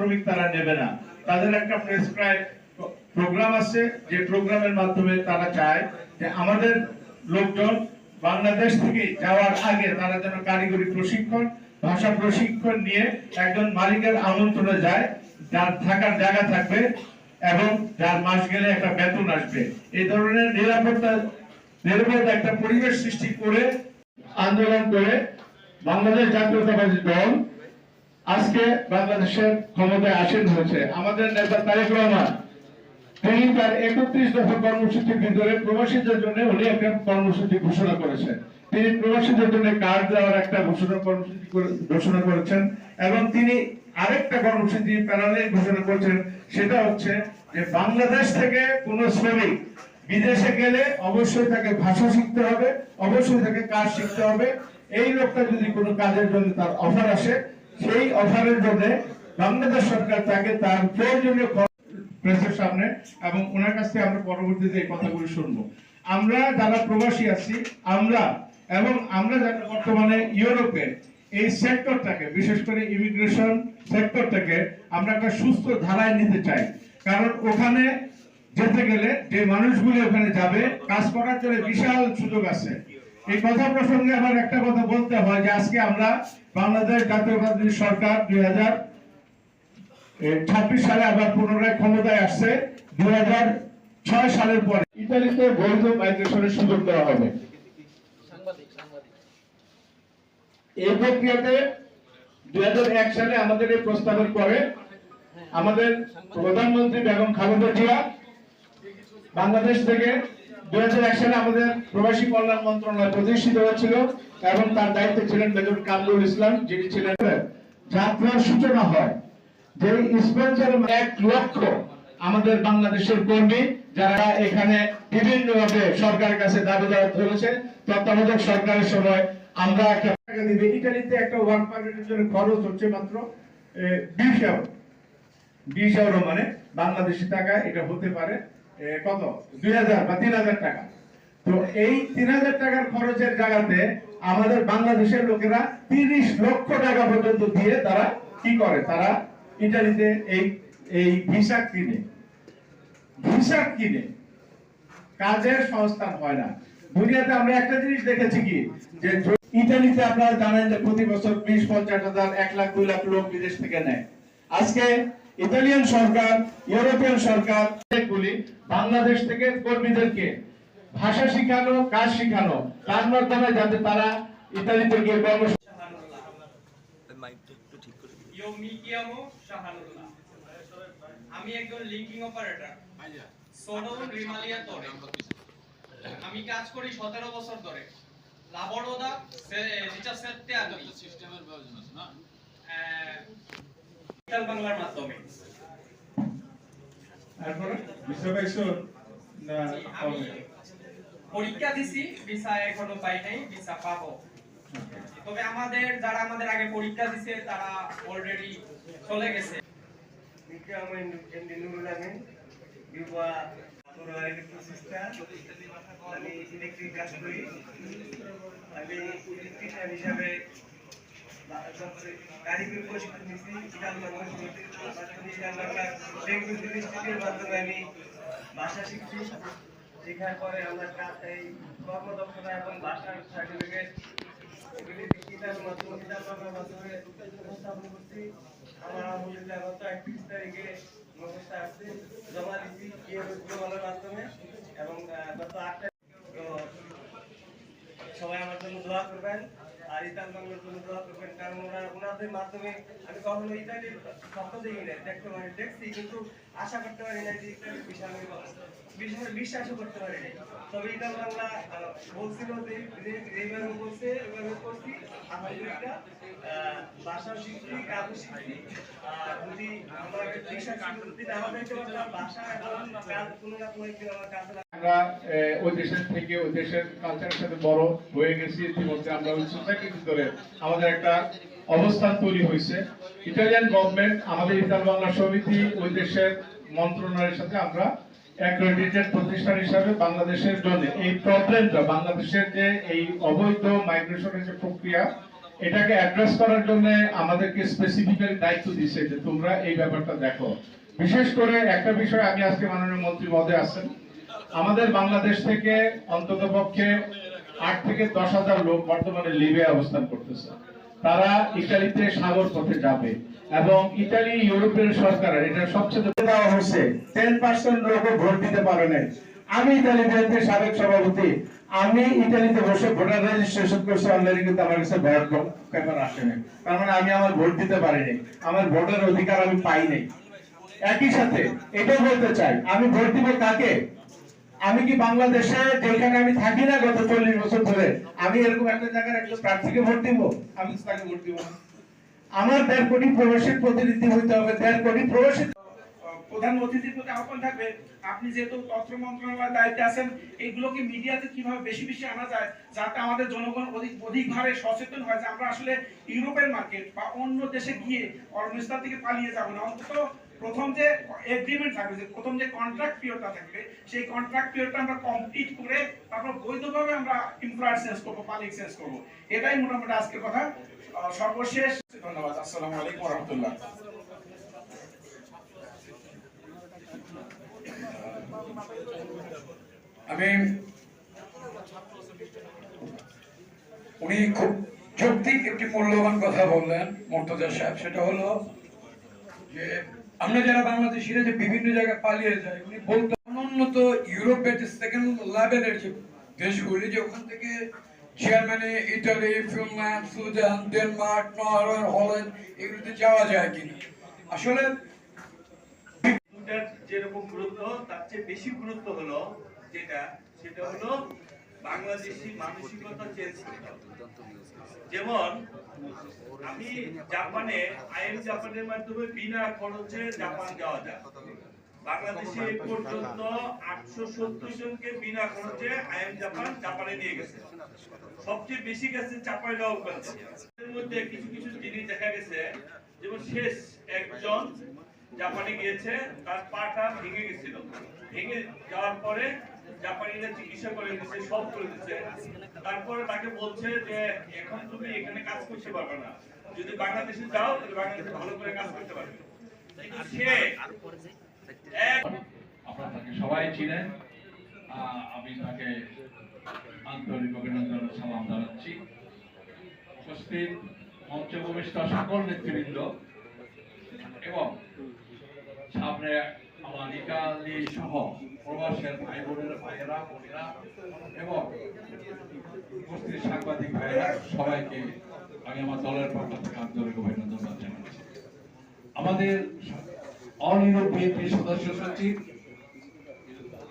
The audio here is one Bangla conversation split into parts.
শ্রমিক তারা নেবে না। তাদের একটা প্রেসক্রাইব প্রোগ্রাম আছে, যে প্রোগ্রামের মাধ্যমে তারা চায় যে আমাদের লোকজন বাংলাদেশ থেকে যাওয়ার আগে তারা যেন কারিগরি প্রশিক্ষণ, ভাষা প্রশিক্ষণ নিয়ে একজন মালিকের আমন্ত্রণে যায়, যার থাকার জায়গা থাকবে এবং যার মাস গেলে একটা বেতন আসবে। এই ধরনের নিরাপদ একটা পরিবেশ সৃষ্টি করে আন্দোলন করে বাংলাদেশ জাতীয়তাবাদী দল আজকে বাংলাদেশের ক্ষমতায় আসীন হয়েছে। আমাদের নেতা তারেক রহমান তিনি তার 31 দফা কর্মসূচির ভিতরে প্রবাসীদের জন্য উনি একটা কর্মসূচি ঘোষণা করেছেন। তিনি প্রবাসীদের জন্য কার্ড দেওয়ার একটা ঘোষণা করেছেন এবং তিনি আরেকটা কর্মসূচি প্যারালাল ঘোষণা করেছেন, সেটা হচ্ছে যে বাংলাদেশ থেকে কোন শ্রমিক বিদেশে গেলে অবশ্যই তাকে ভাষা শিখতে হবে, অবশ্যই তাকে কাজ শিখতে হবে। এই লোকটা যদি কোনো কাজের জন্য তার অফার আসে, সেই অফারের জন্য বাংলাদেশ সরকার তাকে তার প্রয়োজনীয় প্রেসের সামনে এবং ওনার কাছ থেকে আমরা পরবর্তীতে এই কথাগুলো শুনবো। আমরা যারা প্রবাসী আছি, আমরা যারা বর্তমানে ইউরোপে এই সেক্টরটাকে, বিশেষ করে ইমিগ্রেশন সেক্টরটাকে আমরা একটা সুস্থ ধারায় নিতে চাই। কারণ ওখানে যেতে গেলে যে মানুষগুলো ওখানে যাবে কাজ করার জন্য বিশাল সুযোগ আছে। এই কথা প্রসঙ্গে আমার একটা কথা বলতে হয় যে আজকে আমরা বাংলাদেশ জাতীয়তাবাদী সরকার 2026 সালে আবার পুনরায় ক্ষমতায় আসছে। 2006 সালের পরে ইতালিতে বৈধ মাইগ্রেশনের সুযোগ দেওয়া হবে। এই প্রক্রিয়াতে 2001 সালে আমাদের এই প্রস্তাবের পরে আমাদের প্রধানমন্ত্রী বেগম খালেদা জিয়া বাংলাদেশ থেকে 2001 সালে আমাদের প্রবাসী কল্যাণ মন্ত্রণালয় প্রতিষ্ঠিত হয়েছিল এবং তার দায়িত্বে ছিলেন মেজর কামরুল ইসলাম, যিনি ছিলেন যাত্রার সূচনা হয় যে স্পন্সর 1 লক্ষ আমাদের বাংলাদেশের কর্মী যারা এখানে বিভিন্নভাবে সরকারের কাছে দাবি দাওয়া করেছে। তত্ত্বাবধায়ক সরকারের সময় আমরা একটা টাকা দিবে। ইতালিতে একটা ওয়ার্ক পারমিটের জন্য খরচ হচ্ছে মাত্র 20 ইউরো, মানে বাংলাদেশি টাকা এটা হতে পারে কত 2000 বা 3000 টাকা। তো এই 3000 টাকার খরচের জায়গাতে আমাদের বাংলাদেশের লোকেরা 30 লক্ষ টাকা পর্যন্ত দিয়ে তারা কি করে, তারা ইতালিতে এই ভিসা কিনে কাজের সংস্থান হয় না। দুনিয়াতে আমরা একটা জিনিস দেখেছি কি, যে ইতালিতে আপনারা জানেন যে প্রতি বছর 20-50,000, 1 লাখ 2 লাখ লোক বিদেশ থেকে নেয়। আজকে ইতালিয়ান সরকার, ইউরোপিয়ান সরকার বলি বাংলাদেশ থেকে কর্মীদেরকে ভাষা শিখানো, কাজ শিখানো, তার মাধ্যমে যাতে তারা ইতালিতে গিয়ে আমি একজন লিংকিং অপারেটর সোডন রিমালিয়া তোরে। আমি কাজ করি 17 বছর ধরে। লাবড়োদা রিচার্জ সেটতে আগে সিস্টেমের প্রয়োজন আছে না, ইতাল বাংলার মাধ্যমে। তারপরে ভিসা পাইছো না? আমি পরীক্ষা দিছি, ভিসা এখনো পাই নাই, ভিসা পাবো। তবে যারা আমাদের আগে পরীক্ষা দিছে তারা অলরেডি চলে গেছে। আমি ইলেকট্রিক কাজ করি। আমি ইলেকট্রিশিয়ান হিসাবে কারিগরি প্রশিক্ষণ নিচ্ছি। মাধ্যমে আমি ভাষা শিখছি। শেখার পরে আমরা এই কর্মদক্ষতা এবং ভাষার সার্টিফিকেট এগুলি মাধ্যমে উপস্থাপন করছি। আমার আলহামদুলিল্লাহ গত 31 তারিখে নমস্কার আসছে জমা দিচ্ছি ইউরোপের মাধ্যমে এবং গত 8 সবাই আমার জন্য দোয়া করবেন আর ইতাল বাংলার জন্য দোয়া করবেন। কারণ ওনাদের মাধ্যমে আমি কখনো ইতালির স্বপ্ন দেখি নাই, দেখছি কিন্তু আশা করতে পারি না যে ইতালির বিষয় আমি বিশ্বাসও করতে পারি নাই। তবে ইতাল বাংলা বলছিল যে এইভাবে বলছে, এইভাবে করছি। আলহামদুলিল্লাহ ভাষা শিখছি, কাজও শিখছি। আর যদি আমার বিশ্বাস যদি না হতে পারতাম ভাষা এবং কাজ কোনো না কোনো একদিন আমার কাছে আমরা ওই দেশের থেকে ওই দেশের কালচারের সাথে বড় হয়ে গেছি। ইতিমধ্যে আমরা ওই সোসাইটির ভিতরে আমাদের একটা অবস্থান তৈরি হয়েছে। ইতালিয়ান গভর্নমেন্ট, আমাদের ইতাল বাংলা সমিতি, ওই দেশের মন্ত্রণালয়ের সাথে আমরা অ্যাক্রেডিটেড প্রতিষ্ঠান হিসাবে বাংলাদেশের জন্য এই প্রবলেমটা, বাংলাদেশের যে এই অবৈধ মাইগ্রেশনের যে প্রক্রিয়া, এটাকে অ্যাড্রেস করার জন্য আমাদেরকে স্পেসিফিক্যালি দায়িত্ব দিয়েছে যে তোমরা এই ব্যাপারটা দেখো। বিশেষ করে একটা বিষয়, আমি আজকে মাননীয় মন্ত্রী মহোদয় আছেন, আমাদের বাংলাদেশ থেকে অন্তত পক্ষে 8 থেকে 10,000 লোক বর্তমানে লিবিয়া অবস্থান করতেছে। তারা ইতালিতে সাগর পথে যাবে এবং ইতালি ইউরোপের সরকার এটা সবচেয়ে দেওয়া হয়েছে 10% লোকও ভোট দিতে পারে নাই। আমি ইতালি বিএনপির সাবেক সভাপতি, আমি ইতালিতে বসে ভোটার রেজিস্ট্রেশন করছি অনলাইনে, কিন্তু আমার কাছে ব্যালট পেপার আসেনি। তার মানে আমি আমার ভোট দিতে পারিনি, আমার ভোটের অধিকার আমি পাইনি। একই সাথে এটাও বলতে চাই, আমি ভোট দিব কাকে? আমি কি বাংলাদেশে যেখানে আমি থাকি না গত 40 বছর ধরে, আমি এরকম একটা জায়গার একটা প্রার্থীকে ভোট দিব? আমি তাকে ভোট দিব না। আমার 1.5 কোটি প্রবাসীর প্রতিনিধি হইতে হবে। 1.5 কোটি প্রবাসী প্রধান অতিথির প্রতি আহ্বান থাকবে, আপনি যেহেতু তথ্য মন্ত্রণালয়ের দায়িত্বে আছেন, এগুলোকে মিডিয়াতে কিভাবে বেশি বেশি আনা যায় যাতে আমাদের জনগণ অধিকভাবে সচেতন হয় যে আমরা আসলে ইউরোপের মার্কেট বা অন্য দেশে গিয়ে কর্মস্থান থেকে পালিয়ে যাব না। অন্তত প্রথম যে এগ্রিমেন্ট থাকবে, যে প্রথম যে কন্ট্রাক্ট পিরিয়ডটা থাকবে, সেই কন্ট্রাক্ট পিরিয়ডটা আমরা কমপ্লিট করে তারপর বৈধভাবে আমরা এমপ্লয়ার চেঞ্জ করবো, মালিক চেঞ্জ করবো। এটাই মোটামুটি আজকের কথা। সর্বশেষ ধন্যবাদ। আসসালামু আলাইকুম ওয়া রাহমাতুল্লাহ। আমি উনি খুব যৌক্তিক একটি মূল্যবান কথা বললেন মুর্তজা সাহেব, সেটা হলো যে আমরা যারা বাংলাদেশিরা যে বিভিন্ন জায়গায় পালিয়ে যাই, উনি বলতে অনুন্নত ইউরোপের যে সেকেন্ড লেভেলের যে দেশগুলি, যে ওখান থেকে Germany, Italy, Finland, Sweden, Denmark, Norway, Holland এগুলোতে যাওয়া যায় কিনা। আসলে যেরকম গুরুত্ব তার চেয়ে বেশি গুরুত্ব হলো সেটা হলো বাংলাদেশি মানসিকতা চেঞ্জ করতে হবে। যেমন আমি জাপানে জাপানের মাধ্যমে বিনা খরচে জাপান যাওয়া যায়। বাংলাদেশে এই পর্যন্ত 870 জনকে বিনা খরচে জাপানে নিয়ে গেছে। সবচেয়ে বেশি গেছে চাঁপাইনবাবগঞ্জে। এর মধ্যে কিছু কিছু জিনিস দেখা গেছে, যেমন শেষ একজন জাপানে গিয়েছে, তার পাটা ভেঙে গেছিল। ভেঙে যাওয়ার পরে জাপানিরা চিকিৎসা করে দিচ্ছে, সব করে দিচ্ছে। তারপরে তাকে বলছে যে এখন তুমি এখানে কাজ করতে পারবে না, যদি বাংলাদেশে যাও তাহলে বাংলাদেশে ভালো করে কাজ করতে পারবে। কিন্তু সে আপনারা তাকে সবাই চিনেন, আমি তাকে আন্তরিক অভিনন্দন ও সালাম জানাচ্ছি। উপস্থিত মঞ্চে উপবিষ্ট সকল নেতৃবৃন্দ এবং সামনে আমার ইতালি সহ প্রবাসের ভাই বোনের ভাইয়েরা বোনেরা এবং উপস্থিত সাংবাদিক ভাইয়েরা, সবাইকে আমি আমার দলের পক্ষ থেকে আন্তরিক অভিনন্দন জানাচ্ছি। আমাদের অল ইউরোপ বিএনপির সদস্য সচিব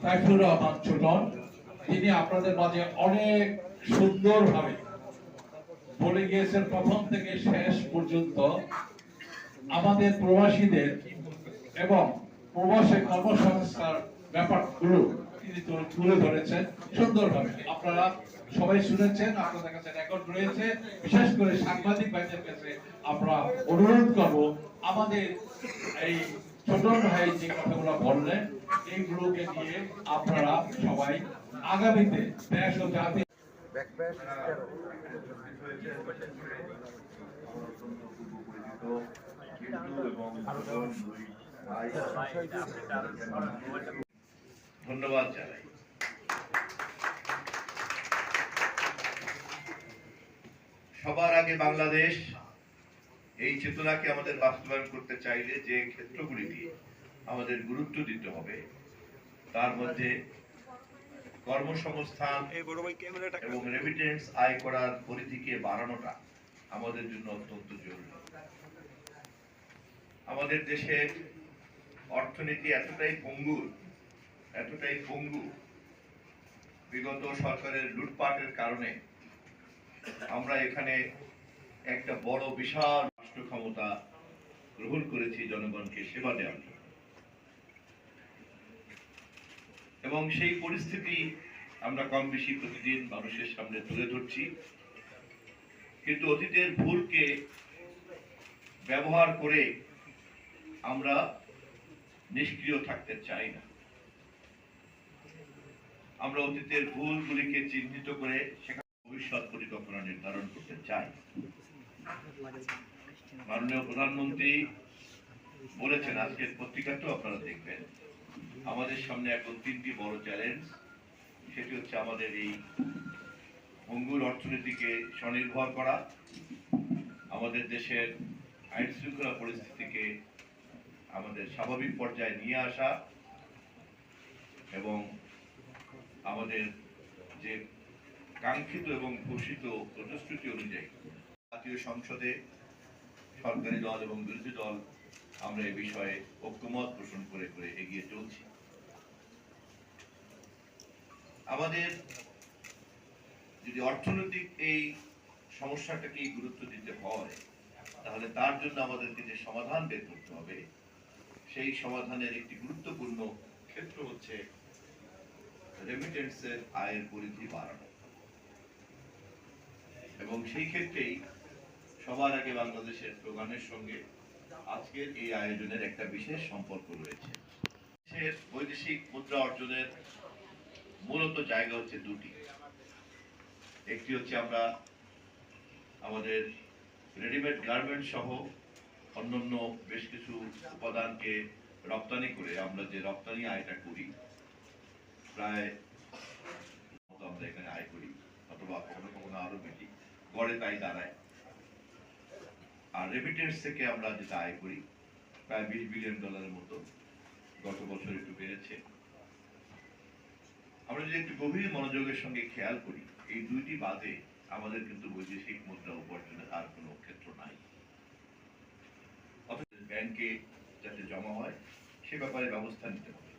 সাইফুর রহমান ছোটন, তিনি আপনাদের মাঝে অনেক সুন্দরভাবে বলে গিয়েছেন প্রথম থেকে শেষ পর্যন্ত আমাদের প্রবাসীদের এবং প্রবাসে কর্মসংস্থার ব্যাপারগুলো তিনি তুলে ধরেছেন সুন্দরভাবে। আপনারা সবাই শুনেছেন, আপনাদের কাছে রেকর্ড রয়েছে। বিশেষ করে সাংবাদিক ভাইদের কাছে আমরা অনুরোধ করব, আমাদের এই ছোট ভাই যে কথাগুলো বললেন এইগুলোকে নিয়ে আপনারা সবাই আগামীতে দেশ ও জাতি ধন্যবাদ জানাই। সবার আগে বাংলাদেশ এই চেতনাকে আমাদের বাস্তবায়ন করতে চাইলে যে ক্ষেত্রগুলিতে আমাদের গুরুত্ব দিতে হবে, তার মধ্যে কর্মসংস্থান এবং রেমিটেন্স আয় করার পরিধিকে বাড়ানোটা আমাদের জন্য অত্যন্ত জরুরি। আমাদের দেশের অর্থনীতি এতটাই পঙ্গু, বিগত সরকারের লুটপাটের কারণে আমরা এখানে একটা বড় বিশাল রাষ্ট্র ক্ষমতা গ্রহণ করেছি জনগণকে সেবা দেওয়ার জন্য, এবং সেই পরিস্থিতি আমরা কম বেশি প্রতিদিন মানুষের সামনে তুলে ধরছি। কিন্তু অতীতের ভুলকে ব্যবহার করে আমরা নিষ্ক্রিয় থাকতে চাই না। আমরা অতীতের ভুলগুলিকে চিহ্নিত করে সেখানে ভবিষ্যৎ পরিকল্পনা নির্ধারণ করতে চাই। মাননীয় প্রধানমন্ত্রী বলেছেন, আজকের পত্রিকাতেও আপনারা দেখবেন, আমাদের সামনে এখন 3টি বড় চ্যালেঞ্জ। সেটি হচ্ছে আমাদের এই ভঙ্গুর অর্থনীতিকে স্বনির্ভর করা, আমাদের দেশের আইন শৃঙ্খলা পরিস্থিতিকে আমাদের স্বাভাবিক পর্যায়ে নিয়ে আসা এবং আমাদের যে কাঙ্ক্ষিত এবং ঘোষিত প্রতিশ্রুতি অনুযায়ী জাতীয় সংসদে সরকারি দল এবং বিরোধী দল আমরা এই বিষয়ে ঐক্যমত পোষণ করে করে এগিয়ে চলছি। আমাদের যদি অর্থনৈতিক এই সমস্যাটাকে গুরুত্ব দিতে হয়, তাহলে তার জন্য আমাদেরকে যে সমাধান বের করতে হবে, সেই সমাধানের একটি গুরুত্বপূর্ণ ক্ষেত্র হচ্ছে রেমিটেন্সের আয়ের পরিধি বাড়ানো। এবং সেই ক্ষেত্রেই সবার আগে বাংলাদেশের স্লোগানের সঙ্গে আজকের এই আয়োজনের একটা বিশেষ সম্পর্ক রয়েছে। দেশের বৈদেশিক মুদ্রা অর্জনের মূলত জায়গা হচ্ছে দুটি। একটি হচ্ছে আমরা আমাদের রেডিমেড গার্মেন্ট সহ অন্যান্য বেশ কিছু উপাদানকে রপ্তানি করে আমরা যে রপ্তানি আয়টা করি, প্রায় আমরা এখানে আয় করি, অথবা কখনো কখনো আরো বেশি গড়ে তাই দাঁড়ায়। আর রেমিটেন্স থেকে আমরা যেটা আয় করি প্রায় $20 বিলিয়ন মতো, গত বছর একটু বেড়েছে। আমরা যদি একটু গভীর মনোযোগের সঙ্গে খেয়াল করি, এই দুইটি বাদে আমাদের কিন্তু বৈদেশিক মুদ্রা উপার্জনের আর কোনো ক্ষেত্র নাই। অথচ ব্যাংকে যাতে জমা হয় সে ব্যাপারে ব্যবস্থা নিতে হবে।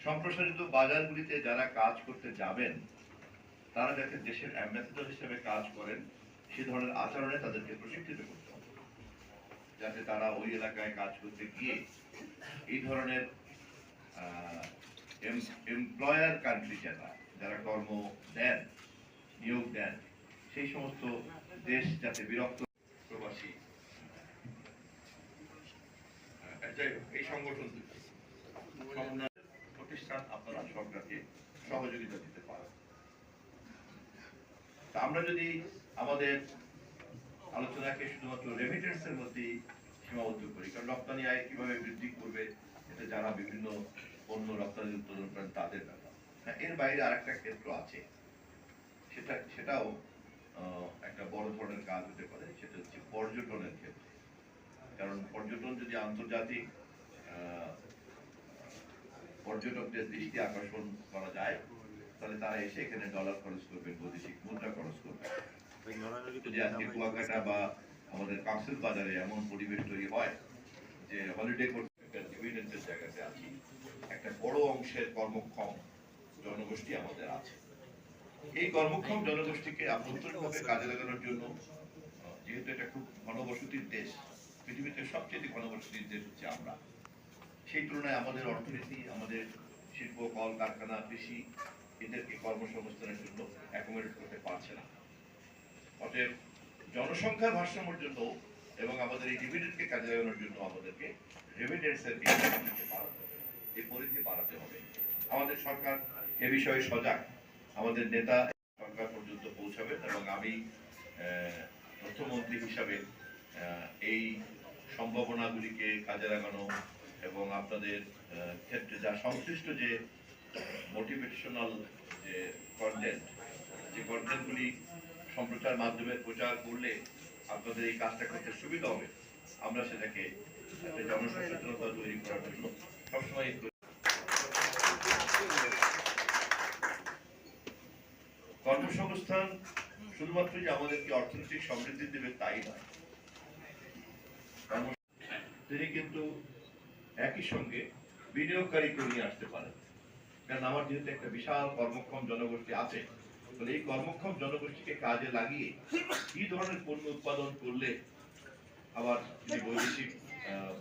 সম্প্রসারিত বাজারগুলিতে যারা কাজ করতে যাবেন, তারা যাতে দেশের অ্যাম্বাসেডর হিসেবে কাজ করেন, সে ধরনের আচরণে তাদেরকে প্রশিক্ষিত করতে হবে, যাতে তারা ওই এলাকায় কাজ করতে গিয়ে এই ধরনের এমপ্লয়ার কান্ট্রি যারা কর্ম দেন, নিয়োগ দেন, সেই সমস্ত দেশ যাতে বিরক্ত প্রবাসী এই সংগঠন প্রতিষ্ঠান আপনারা সরকারকে সহযোগিতা দিতে পারেন। আমরা যদি আমাদের আলোচনাকে শুধুমাত্র রেমিটেন্সের মধ্যেই সীমাবদ্ধ করি, কারণ রপ্তানি আয় কিভাবে বৃদ্ধি করবে এটা যারা বিভিন্ন পণ্য রপ্তানি উৎপাদন করেন তাদের ব্যাপার। এর বাইরে আরেকটা ক্ষেত্র আছে, সেটাও একটা বড় ধরনের কাজ হতে পারে, সেটা হচ্ছে পর্যটনের ক্ষেত্রে। কারণ পর্যটন যদি আন্তর্জাতিক পর্যটকদের দৃষ্টি আকর্ষণ করা যায়, তাহলে তারা এসে এখানে ডলার খরচ করবে, বৈদেশিক মুদ্রা খরচ করবে। যদি আজকে কুয়াকাটা বা আমাদের কাউন্সিল বাজারে এমন পরিবেশ তৈরি হয় যে হলিডে করতে ডিভিডেন্ডের জায়গাতে আছি, একটা বড় অংশের কর্মক্ষম জনগোষ্ঠী আমাদের আছে। এই কর্মক্ষম জনগোষ্ঠীকে আভ্যন্তরীণভাবে কাজে লাগানোর জন্য, যেহেতু এটা খুব ঘনবসতির দেশ, পৃথিবীতে সবচেয়ে ঘনবসতির দেশ হচ্ছে আমরা, সেই তুলনায় আমাদের অর্থনীতি, আমাদের শিল্প, কল কারখানা, কৃষি এদেরকে কর্মসংস্থানের জন্য অ্যাকোমোডেট করতে পারছে না। অতএব জনসংখ্যার ভারসাম্যের জন্য এবং আমাদের এই ডিভিডেন্ডকে কাজে লাগানোর জন্য আমাদেরকে রেমিটেন্সের এই পরিধি বাড়াতে হবে। আমাদের সরকার এ বিষয়ে সজাগ, আমাদের নেতা সরকার পর্যন্ত পৌঁছাবেন এবং আমি তথ্যমন্ত্রী হিসাবে এই সম্ভাবনাগুলিকে কাজে লাগানো এবং আপনাদের ক্ষেত্রে যা সংশ্লিষ্ট যে মোটিভেশনাল যে কন্টেন্টগুলি সম্প্রচার মাধ্যমে প্রচার করলে আপনাদের এই কাজটা করতে সুবিধা হবে, আমরা সেটাকে একটা জনসচেতনতা তৈরি করার জন্য সবসময় কর্মসংস্থান শুধুমাত্র যে আমাদেরকে অর্থনৈতিক সমৃদ্ধি দেবে তাই নয়, তিনি কিন্তু একই সঙ্গে বিনিয়োগকারীকে নিয়ে আসতে পারেন। কারণ আমার যেহেতু একটা বিশাল কর্মক্ষম জনগোষ্ঠী আছে, তাহলে এই কর্মক্ষম জনগোষ্ঠীকে কাজে লাগিয়ে কি ধরনের পণ্য উৎপাদন করলে আবার তিনি বৈদেশিক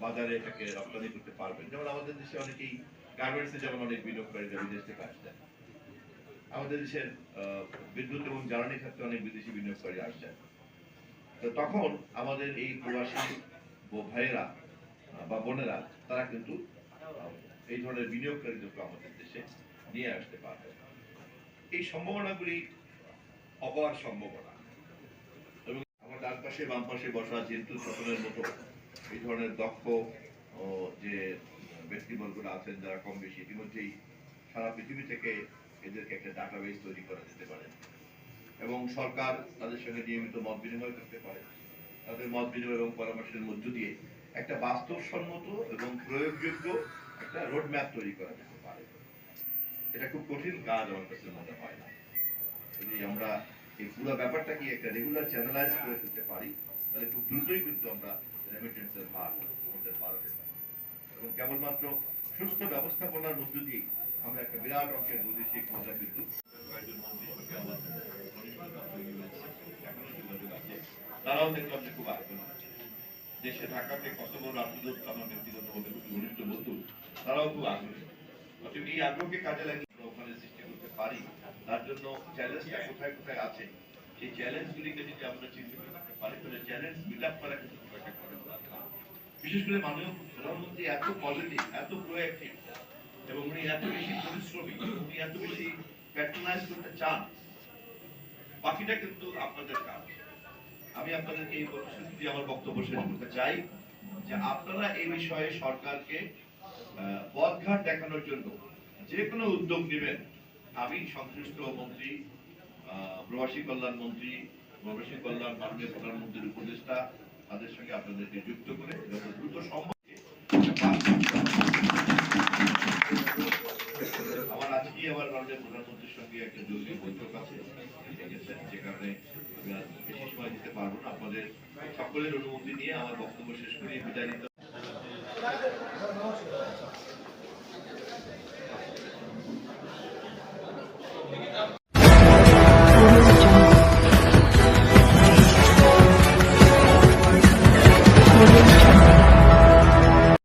বাজারে এটাকে রপ্তানি করতে পারবেন। যেমন আমাদের দেশে অনেকেই গার্মেন্টসে যেমন অনেক বিনিয়োগকারীরা বিদেশ থেকে আসছেন, আমাদের দেশের বিদ্যুৎ এবং জ্বালানি ক্ষেত্রে অনেক বিদেশি বিনিয়োগকারী আসছেন। তো তখন আমাদের এই প্রবাসী ভাইয়েরা বা বোনেরা তারা কিন্তু এই ধরনের বিনিয়োগকারীদেরকে আমাদের দেশে নিয়ে আসতে পারবে। এই সম্ভাবনাগুলি অপার সম্ভাবনা, এবং আমার আমার ডান পাশে বাম পাশে বসা জিন্তু সকলের মতো এই ধরনের দক্ষ ও যে ব্যক্তিবর্গরা আছেন যারা কম বেশি ইতিমধ্যেই সারা পৃথিবী থেকে এদেরকে একটা ডাটাবেস তৈরি করা যেতে পারে এবং সরকার তাদের সঙ্গে নিয়মিত মত বিনিময় করতে পারে। তাদের মত বিনিময় এবং পরামর্শের মধ্য দিয়ে একটা বাস্তবসম্মত এবং প্রয়োগযোগ্য একটা রোড ম্যাপ তৈরি করা যেতে পারে। এটা খুব কঠিন কাজ আমার কাছে মনে হয় না। যদি আমরা এই পুরো ব্যাপারটাকে একটা রেগুলার চ্যানেলাইজ করে দিতে পারি তাহলে খুব দ্রুতই কিন্তু আমরা রেমিটেন্সের হার আমাদের বাড়াতে পারি এবং কেবলমাত্র সুস্থ ব্যবস্থাপনার মধ্য দিয়ে আমরা একটা বিরাট অঙ্কের বৈদেশিক মুদ্রা কিন্তু তারাও দেখলাম যে খুব আগ্রহ দেশে ঢাকাতে কত বড় আত্মীয় আমার ব্যক্তিগতভাবে খুব ঘনিষ্ঠ বন্ধু তারাও খুব আগ্রহী। অতএব এই আগ্রহকে কাজে লাগিয়ে আমরা ওখানে সৃষ্টি করতে পারি তার জন্য চ্যালেঞ্জটা কোথায় কোথায় আছে সেই চ্যালেঞ্জগুলিকে যদি আমরা চিহ্নিত করতে পারি তাহলে চ্যালেঞ্জ মিট আপ করা কিন্তু খুব একটা কঠিন কাজ না। বিশেষ করে মাননীয় প্রধানমন্ত্রী এত পজিটিভ এত প্রোঅ্যাক্টিভ এবং উনি এত বেশি পরিশ্রমী উনি এত বেশি প্যাট্রোনাইজ করতে চান বাকিটা কিন্তু আপনাদের কাজ। আমি আপনাদেরকে এই প্রতিশ্রুতি দিয়ে আমার বক্তব্য শেষ করতে চাই যে আপনারা এই বিষয়ে সরকারকে পথঘাট দেখানোর জন্য যে কোনো উদ্যোগ নেবেন আমি সংশ্লিষ্ট মন্ত্রী প্রবাসী কল্যাণ মন্ত্রী প্রবাসী কল্যাণ মাননীয় প্রধানমন্ত্রীর উপদেষ্টা তাদের সঙ্গে আপনাদেরকে যুক্ত করে যত দ্রুত সম্ভব। আমার আজকে আবার মাননীয় প্রধানমন্ত্রীর সঙ্গে একটা জরুরি বৈঠক আছে যে কারণে আমি আর বেশি সময় দিতে পারবো না। আপনাদের সকলের অনুমতি নিয়ে আমার বক্তব্য শেষ করে বিদায় নিতে Audio